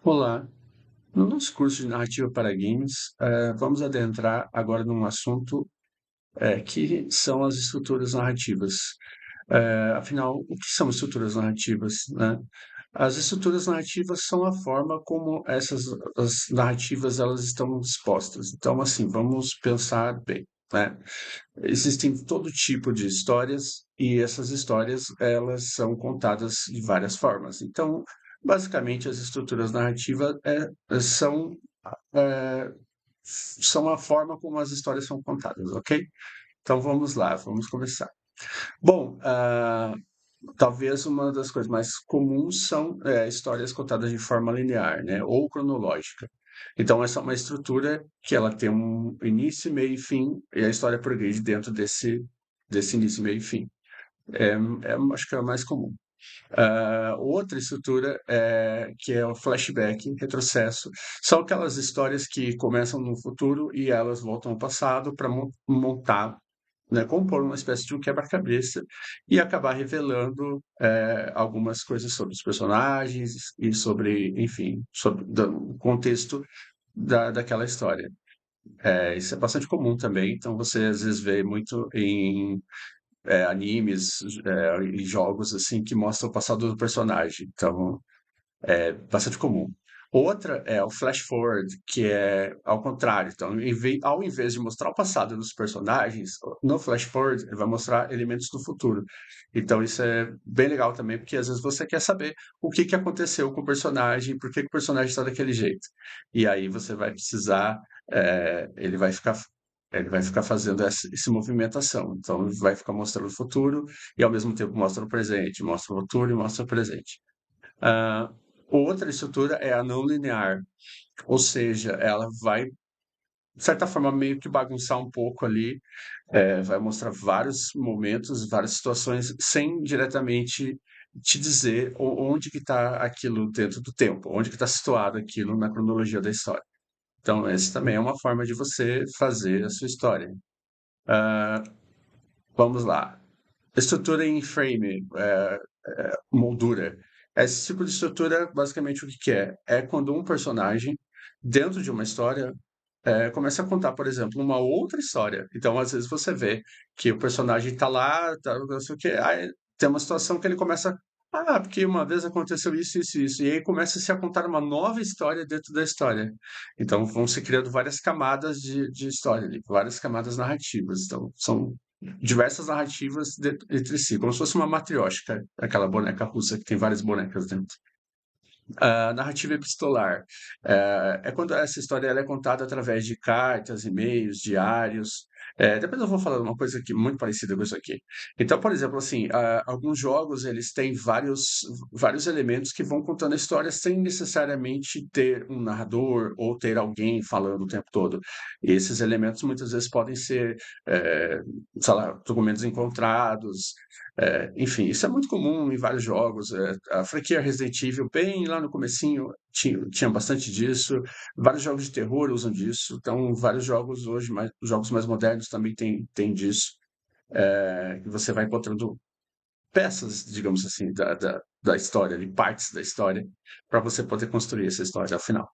Olá, no nosso curso de narrativa para games, vamos adentrar agora num assunto que são as estruturas narrativas. Afinal, o que são estruturas narrativas, né? As estruturas narrativas são a forma como essas as narrativas elas estão dispostas. Então, assim, vamos pensar bem, né? Existem todo tipo de histórias e essas histórias elas são contadas de várias formas. Então, basicamente, as estruturas narrativas são é, são a forma como as histórias são contadas, ok? Então vamos lá, vamos começar. Bom, talvez uma das coisas mais comuns são histórias contadas de forma linear, né, ou cronológica. Então essa é uma estrutura que ela tem um início, meio e fim, e a história progride dentro desse início, meio e fim. Acho que é a mais comum. Outra estrutura que é o flashback, retrocesso, são aquelas histórias que começam no futuro e elas voltam ao passado para montar, né, compor uma espécie de um quebra-cabeça e acabar revelando algumas coisas sobre os personagens e sobre, enfim, sobre o contexto daquela história. Isso é bastante comum também, então você às vezes vê muito em animes e jogos assim que mostram o passado do personagem. Então, é bastante comum. Outra é o flash forward, que é ao contrário. Então, ao invés de mostrar o passado dos personagens, no flash forward ele vai mostrar elementos do futuro. Então, isso é bem legal também, porque às vezes você quer saber o que que aconteceu com o personagem, por que que o personagem está daquele jeito. E aí você vai precisar, é, ele vai ficar ele vai ficar fazendo essa movimentação. Então, ele vai ficar mostrando o futuro e, ao mesmo tempo, mostra o presente, mostra o futuro e mostra o presente. Ah, outra estrutura é a não linear, ou seja, ela vai, de certa forma, meio que bagunçar um pouco ali, vai mostrar vários momentos, várias situações, sem diretamente te dizer onde que está aquilo dentro do tempo, onde que está situado aquilo na cronologia da história. Então, esse também é uma forma de você fazer a sua história. Ah, vamos lá. Estrutura em frame, moldura. Esse tipo de estrutura, basicamente, o que que é? É quando um personagem, dentro de uma história, começa a contar, por exemplo, uma outra história. Então, às vezes, você vê que o personagem está lá, tá, não sei o quê, aí tem uma situação que ele começa. Ah, porque uma vez aconteceu isso, isso, isso. E aí começa-se a contar uma nova história dentro da história. Então, vão se criando várias camadas de história ali, várias camadas narrativas. Então, são diversas narrativas entre si, como se fosse uma matrioshka, aquela boneca russa que tem várias bonecas dentro. A narrativa epistolar é quando essa história ela é contada através de cartas, e-mails, diários. Depois eu vou falar uma coisa aqui muito parecida com isso aqui. Então, por exemplo, assim, alguns jogos eles têm vários elementos que vão contando a história sem necessariamente ter um narrador ou ter alguém falando o tempo todo. E esses elementos muitas vezes podem ser, é, sei lá, documentos encontrados, enfim, isso é muito comum em vários jogos. A franquia Resident Evil, bem lá no comecinho, tinha bastante disso. Vários jogos de terror usam disso. Então, vários jogos hoje, jogos mais modernos também tem disso. Que você vai encontrando peças, digamos assim, da história, de partes da história, para você poder construir essa história ao final.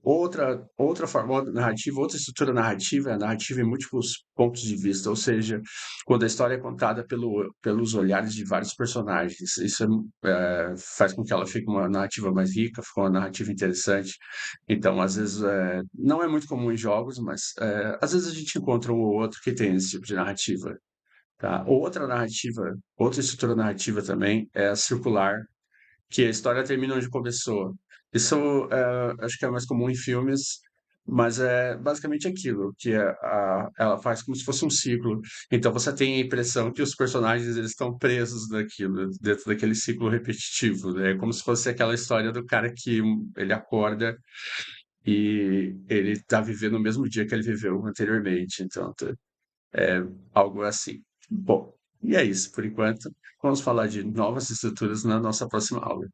Outra forma outra narrativa, outra estrutura narrativa é a narrativa em múltiplos pontos de vista, ou seja, quando a história é contada pelos olhares de vários personagens. Isso faz com que ela fique uma narrativa mais rica, fique uma narrativa interessante. Então, às vezes, não é muito comum em jogos, mas às vezes a gente encontra um ou outro que tem esse tipo de narrativa. Tá? Outra estrutura narrativa também é a circular, que a história termina onde começou. Isso acho que é mais comum em filmes, mas é basicamente aquilo, que ela faz como se fosse um ciclo. Então você tem a impressão que os personagens eles estão presos naquilo, dentro daquele ciclo repetitivo, né? É como se fosse aquela história do cara que ele acorda e ele está vivendo o mesmo dia que ele viveu anteriormente. Então, é algo assim. Bom, e é isso por enquanto. Vamos falar de novas estruturas na nossa próxima aula.